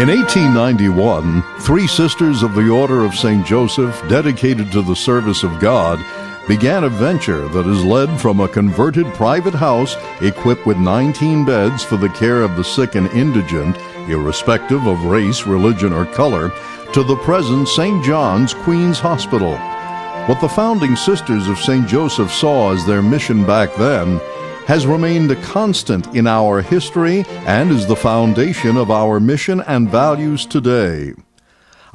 In 1891, three sisters of the Order of St. Joseph, dedicated to the service of God, began a venture that has led from a converted private house equipped with 19 beds for the care of the sick and indigent, irrespective of race, religion, or color, to the present St. John's Queen's Hospital. What the founding sisters of St. Joseph saw as their mission back then has remained a constant in our history and is the foundation of our mission and values today.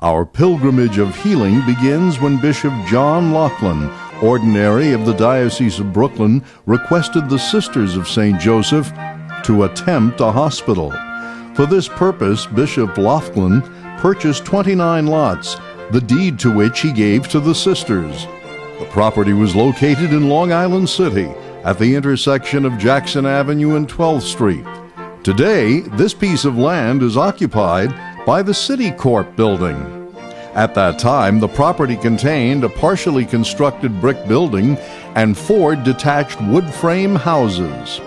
Our pilgrimage of healing begins when Bishop John Laughlin, ordinary of the Diocese of Brooklyn, requested the Sisters of St. Joseph to attempt a hospital. For this purpose, Bishop Laughlin purchased 29 lots, the deed to which he gave to the sisters. The property was located in Long Island City, at the intersection of Jackson Avenue and 12th Street. Today, this piece of land is occupied by the City Corp building. At that time, the property contained a partially constructed brick building and 4 detached wood frame houses.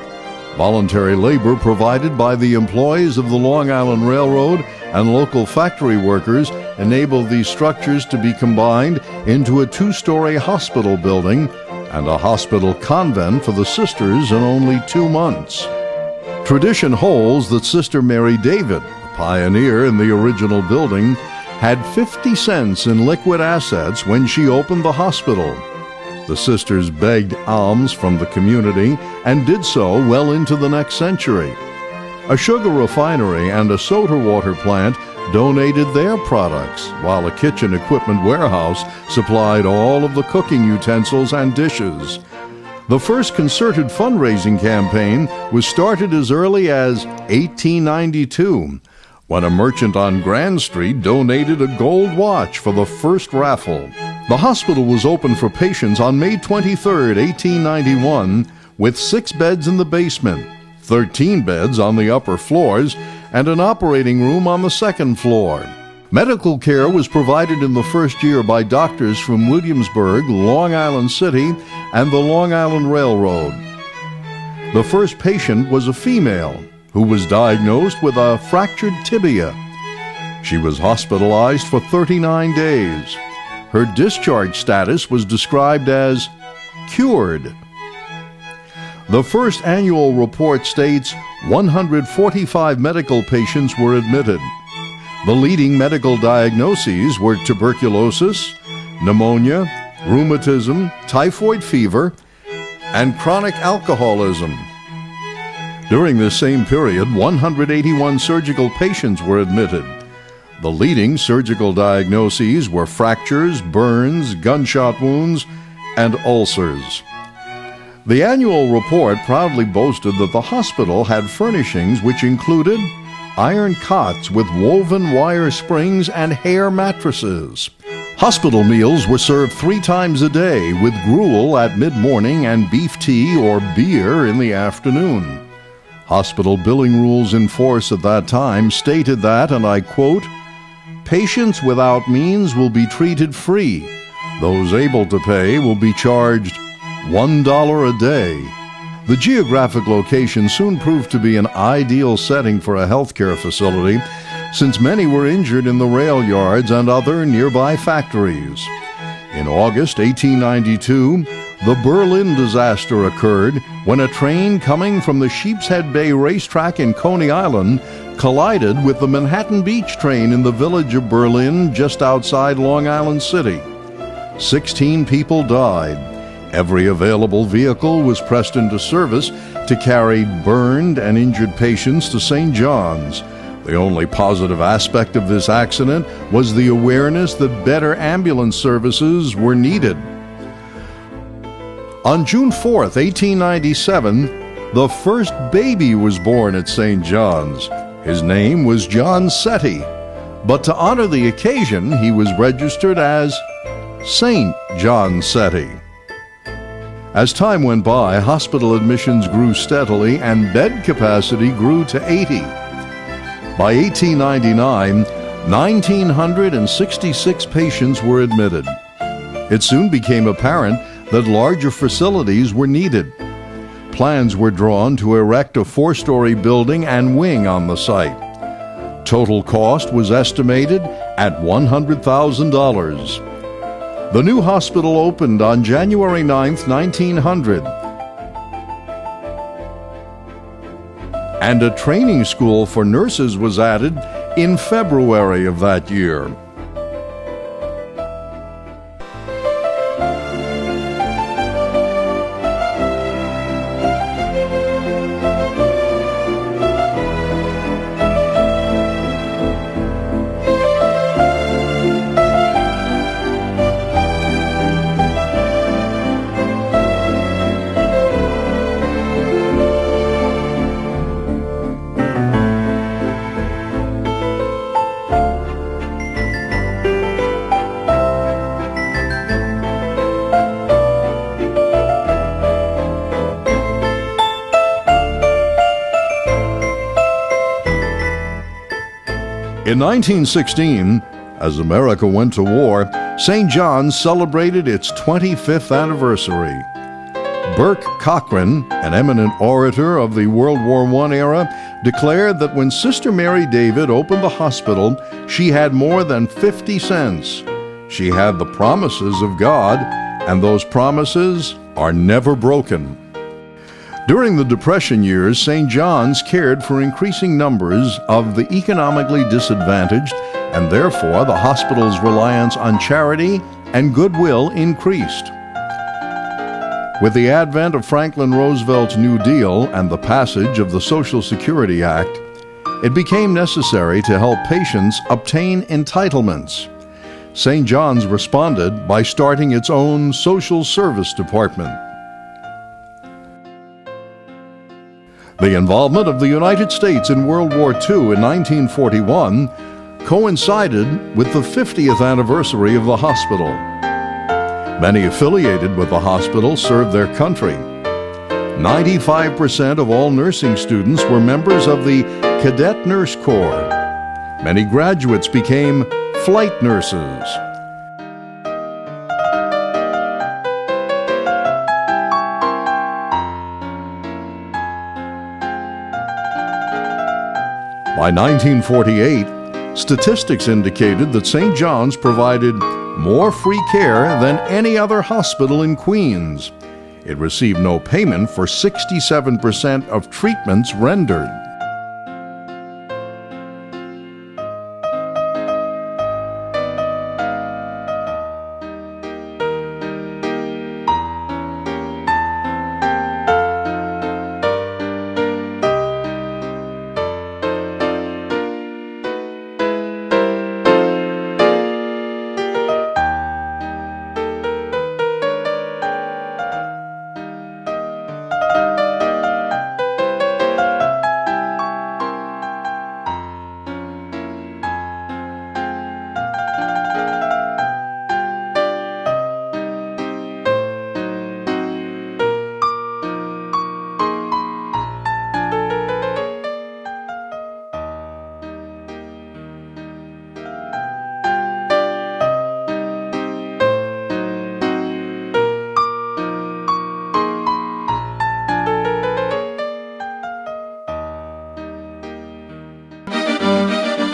Voluntary labor provided by the employees of the Long Island Railroad and local factory workers enabled these structures to be combined into a 2-story hospital building and a hospital convent for the sisters in only 2 months. Tradition holds that Sister Mary David, a pioneer in the original building, had 50 cents in liquid assets when she opened the hospital. The sisters begged alms from the community and did so well into the next century. A sugar refinery and a soda water plant donated their products, while a kitchen equipment warehouse supplied all of the cooking utensils and dishes. The first concerted fundraising campaign was started as early as 1892, when a merchant on Grand Street donated a gold watch for the first raffle. The hospital was opened for patients on May 23, 1891, with 6 beds in the basement, 13 beds on the upper floors, and an operating room on the second floor. Medical care was provided in the first year by doctors from Williamsburg, Long Island City, and the Long Island Railroad. The first patient was a female who was diagnosed with a fractured tibia. She was hospitalized for 39 days. Her discharge status was described as cured. The first annual report states 145 medical patients were admitted. The leading medical diagnoses were tuberculosis, pneumonia, rheumatism, typhoid fever, and chronic alcoholism. During this same period, 181 surgical patients were admitted. The leading surgical diagnoses were fractures, burns, gunshot wounds, and ulcers. The annual report proudly boasted that the hospital had furnishings which included iron cots with woven wire springs and hair mattresses. Hospital meals were served 3 times a day, with gruel at mid-morning and beef tea or beer in the afternoon. Hospital billing rules in force at that time stated that, and I quote, "Patients without means will be treated free. Those able to pay will be charged $1 a day." The geographic location soon proved to be an ideal setting for a healthcare facility, since many were injured in the rail yards and other nearby factories. In August 1892, the Berlin disaster occurred when a train coming from the Sheepshead Bay racetrack in Coney Island collided with the Manhattan Beach train in the village of Berlin just outside Long Island City. 16 people died. Every available vehicle was pressed into service to carry burned and injured patients to St. John's. The only positive aspect of this accident was the awareness that better ambulance services were needed. On June 4, 1897, the first baby was born at St. John's. His name was John Setti, but to honor the occasion, he was registered as St. John Setti. As time went by, hospital admissions grew steadily and bed capacity grew to 80. By 1899, 1,966 patients were admitted. It soon became apparent that larger facilities were needed. Plans were drawn to erect a 4-story building and wing on the site. total cost was estimated at $100,000. The new hospital opened on January 9, 1900, and a training school for nurses was added in February of that year. In 1916, as America went to war, St. John's celebrated its 25th anniversary. Burke Cochran, an eminent orator of the World War I era, declared that when Sister Mary David opened the hospital, she had more than 50 cents. She had the promises of God, and those promises are never broken. During the Depression years, St. John's cared for increasing numbers of the economically disadvantaged, and therefore the hospital's reliance on charity and goodwill increased. With the advent of Franklin Roosevelt's New Deal and the passage of the Social Security Act, it became necessary to help patients obtain entitlements. St. John's responded by starting its own social service department. The involvement of the United States in World War II in 1941 coincided with the 50th anniversary of the hospital. Many affiliated with the hospital served their country. 95% of all nursing students were members of the Cadet Nurse Corps. Many graduates became flight nurses. By 1948, statistics indicated that St. John's provided more free care than any other hospital in Queens. It received no payment for 67% of treatments rendered.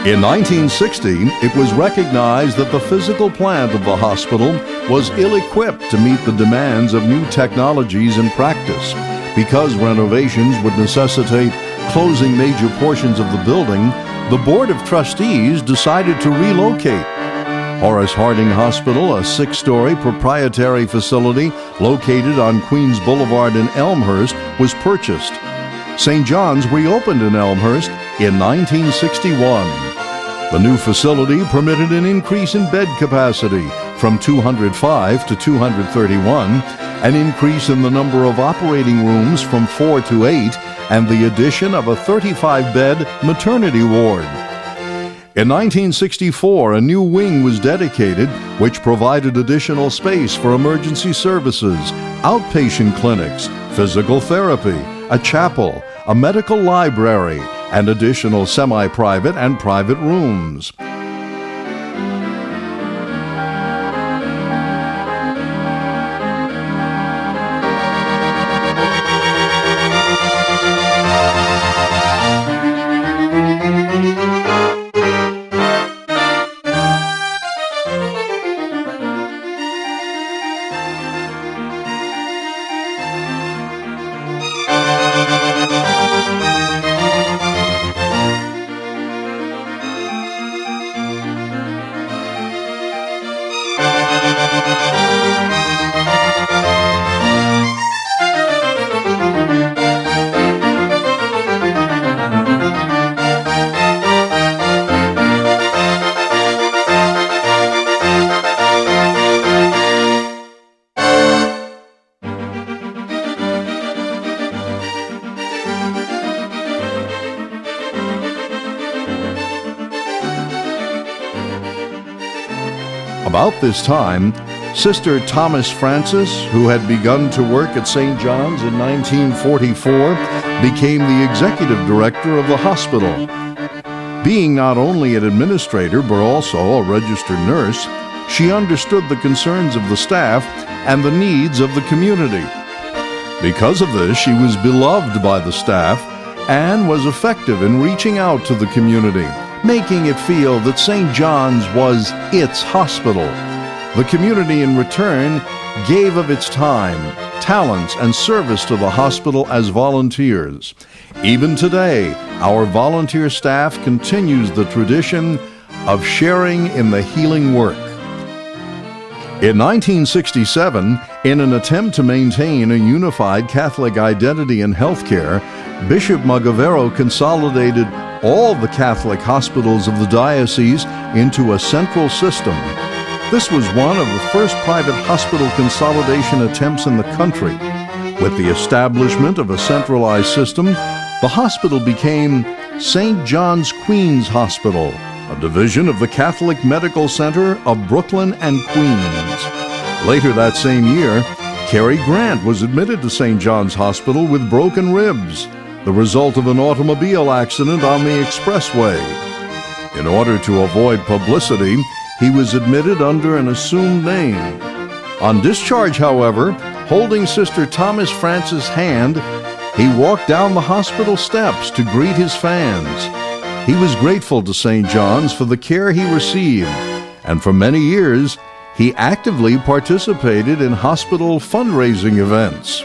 In 1960, it was recognized that the physical plant of the hospital was ill-equipped to meet the demands of new technologies and practice. Because renovations would necessitate closing major portions of the building, the Board of Trustees decided to relocate. Horace Harding Hospital, a 6-story proprietary facility located on Queens Boulevard in Elmhurst, was purchased. St. John's reopened in Elmhurst in 1961. The new facility permitted an increase in bed capacity from 205 to 231, an increase in the number of operating rooms from 4 to 8, and the addition of a 35-bed maternity ward. In 1964, a new wing was dedicated, which provided additional space for emergency services, outpatient clinics, physical therapy, a chapel, a medical library, and additional semi-private and private rooms. About this time, Sister Thomas Francis, who had begun to work at St. John's in 1944, became the executive director of the hospital. Being not only an administrator but also a registered nurse, she understood the concerns of the staff and the needs of the community. Because of this, she was beloved by the staff and was effective in reaching out to the community, making it feel that St. John's was its hospital. The community, in return, gave of its time, talents, and service to the hospital as volunteers. Even today, our volunteer staff continues the tradition of sharing in the healing work. In 1967, in an attempt to maintain a unified Catholic identity in healthcare, Bishop Magavero consolidated all the Catholic hospitals of the diocese into a central system. This was one of the first private hospital consolidation attempts in the country. With the establishment of a centralized system, the hospital became St. John's Queen's Hospital, a division of the Catholic Medical Center of Brooklyn and Queens. Later that same year, Cary Grant was admitted to St. John's Hospital with broken ribs, the result of an automobile accident on the expressway. In order to avoid publicity, he was admitted under an assumed name. On discharge, however, holding Sister Thomas Francis' hand, he walked down the hospital steps to greet his fans. He was grateful to St. John's for the care he received, and for many years, he actively participated in hospital fundraising events.